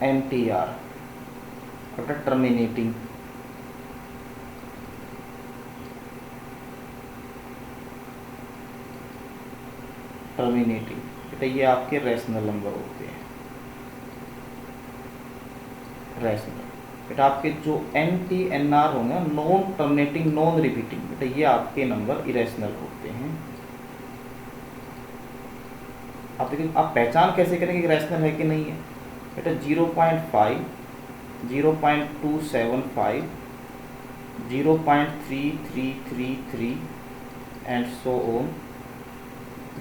NTR बेटा टर्मिनेटिंग, बेटा ये आपके रैशनल नंबर होते हैं, रैशनल। बेटा आपके जो NTNR होंगे, नॉन टर्मिनेटिंग नॉन रिपीटिंग, बेटा ये आपके नंबर इरेशनल होते हैं। आप देखिए, आप पहचान कैसे करेंगे कि रैशनल है कि नहीं है। बेटा 0.5, 0.275, 0.3333 and so on,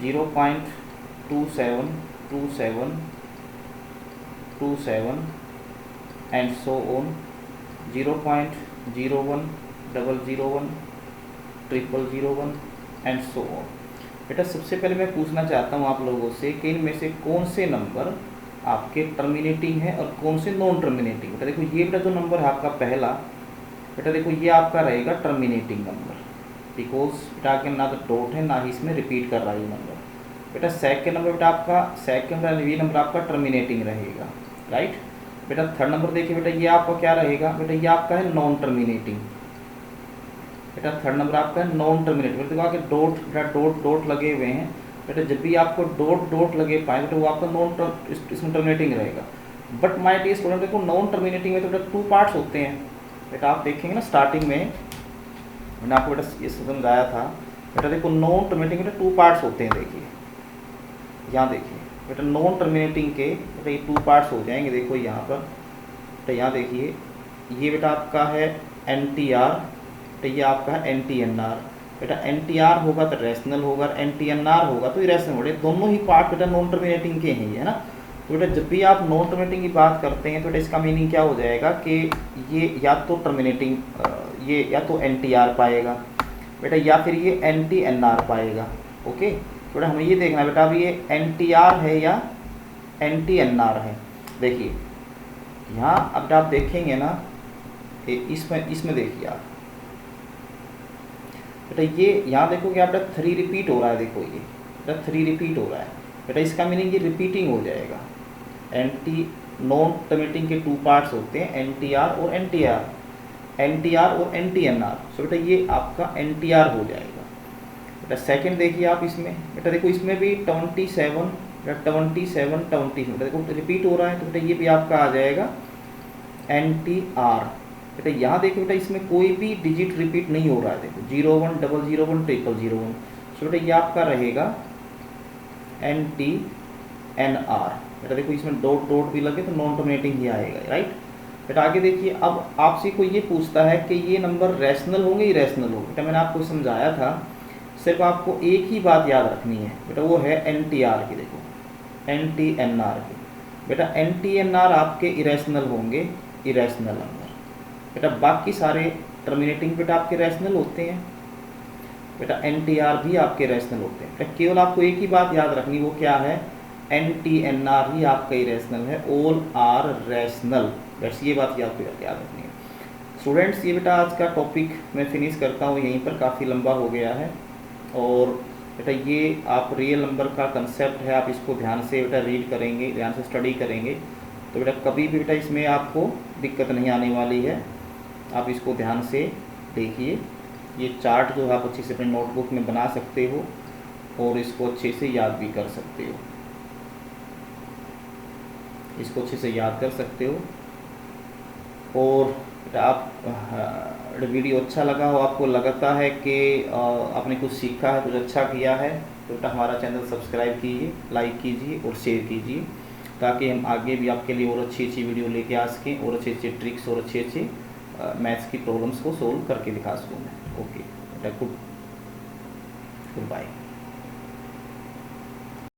0.272727 and so on, 0.01001 000 and so on. बेटा सबसे पहले मैं पूछना चाहता हूँ आप लोगों से कि इनमें से कौन से नंबर आपके टर्मिनेटिंग है और कौन से नॉन टर्मिनेटिंग। बेटा देखो ये बेटा जो नंबर है आपका पहला, बेटा देखो ये आपका रहेगा टर्मिनेटिंग नंबर, बिकॉज बेटा आगे ना तो डॉट है ना ही इसमें रिपीट कर रहा है ये नंबर। बेटा सेकंड नंबर, बेटा आपका सेकंड ये नंबर आपका टर्मिनेटिंग रहेगा, राइट। बेटा थर्ड नंबर देखिए बेटा, ये आपका क्या रहेगा, बेटा ये आपका है नॉन टर्मिनेटिंग। बेटा थर्ड नंबर आपका है नॉन टर्मिनेटिंग। बेटा देखो आगे डॉट, बेटा डॉट लगे हुए हैं, बेटा जब भी आपको डॉट लगे पाए तो वो आपका इसमें टर्मिनेटिंग रहेगा। बट माय डियर स्टूडेंट, देखो नॉन टर्मिनेटिंग में तो बेटा 2 पार्ट्स होते हैं। बेटा आप देखेंगे ना स्टार्टिंग में मैंने आपको बेटा ये समझाया था। बेटा देखो नॉन टर्मिनेटिंग बेटा 2 पार्ट्स होते हैं, देखिए यहाँ देखिए बेटा नॉन टर्मिनेटिंग के बेटा ये 2 पार्ट्स हो जाएंगे। देखो यहाँ पर बेटा, यहाँ देखिए ये बेटा आपका है NTR, तो ये आपका है NTNR। बेटा NTR होगा तो रैशनल होगा, NTNR होगा तो इरेशनल होगा। दोनों ही पार्ट बेटा नॉन टर्मिनेटिंग के हैं, है ना। तो बेटा जब भी आप नॉन टर्मिनेटिंग की बात करते हैं तो बेटा इसका मीनिंग क्या हो जाएगा कि ये या तो टर्मिनेटिंग, ये या तो NTR पाएगा बेटा, या फिर ये NTNR पाएगा। ओके बेटा हमें ये देखना है बेटा, अब ये NTR है या NTNR है। देखिए यहाँ अब आप देखेंगे ना, इसमें देखिए आप बेटा, ये यहाँ देखो कि आप बेटा 3 रिपीट हो रहा है। देखो ये बेटा 3 रिपीट हो रहा है बेटा, इसका मीनिंग ये रिपीटिंग हो जाएगा। नॉन टर्मिनेटिंग के 2 पार्ट्स होते हैं, NTR और NTR और NTNR। सो बेटा ये आपका NTR हो जाएगा। बेटा सेकंड देखिए आप इसमें, बेटा देखो इसमें भी 27 बेटा देखो रिपीट हो रहा है, तो बेटा ये भी आपका आ जाएगा NTR। बेटा यहाँ देखो बेटा इसमें कोई भी डिजिट रिपीट नहीं हो रहा है। देखो 01 001 000। सो बेटा ये आपका रहेगा NTNR। बेटा देखो इसमें डॉट भी लगे तो नॉन टर्मिनेटिंग ही आएगा, राइट। बेटा आगे देखिए, अब आपसे कोई ये पूछता है कि ये नंबर रैशनल होंगे इरेशनल होंगे। बेटा मैंने आपको समझाया था, सिर्फ आपको एक ही बात याद रखनी है बेटा, वो है NTR की। देखो NTNR की, बेटा NTNR आपके इरेशनल होंगे, इरेशनल नंबर। बेटा बाकी सारे टर्मिनेटिंग बेटा आपके रैशनल होते हैं, बेटा NTR भी आपके रैशनल होते हैं। बेटा केवल आपको एक ही बात याद रखनी, वो क्या है, NTNR ही आपका इरेशनल है, ऑल आर रैशनल। बस ये बात याद रखनी है स्टूडेंट्स। ये बेटा आज का टॉपिक मैं फिनिश करता हूँ यहीं पर, काफ़ी लंबा हो गया है। और बेटा ये आप रियल नंबर का कंसेप्ट है, आप इसको ध्यान से बेटा रीड करेंगे, ध्यान से स्टडी करेंगे तो बेटा कभी भी बेटा इसमें आपको दिक्कत नहीं आने वाली है। आप इसको ध्यान से देखिए, ये चार्ट जो है आप अच्छे से अपने नोटबुक में बना सकते हो और इसको अच्छे से याद भी कर सकते हो, इसको अच्छे से याद कर सकते हो। और आप वीडियो अच्छा लगा हो, आपको लगता है कि आपने कुछ सीखा है, कुछ अच्छा किया है, तो बेटा हमारा चैनल सब्सक्राइब कीजिए, लाइक कीजिए और शेयर कीजिए, ताकि हम आगे भी आपके लिए और अच्छी वीडियो लेके आ सकें और अच्छे ट्रिक्स और अच्छे मैथ्स की प्रॉब्लम्स को सोल्व करके दिखा सकूँ मैं। Okay, good bye.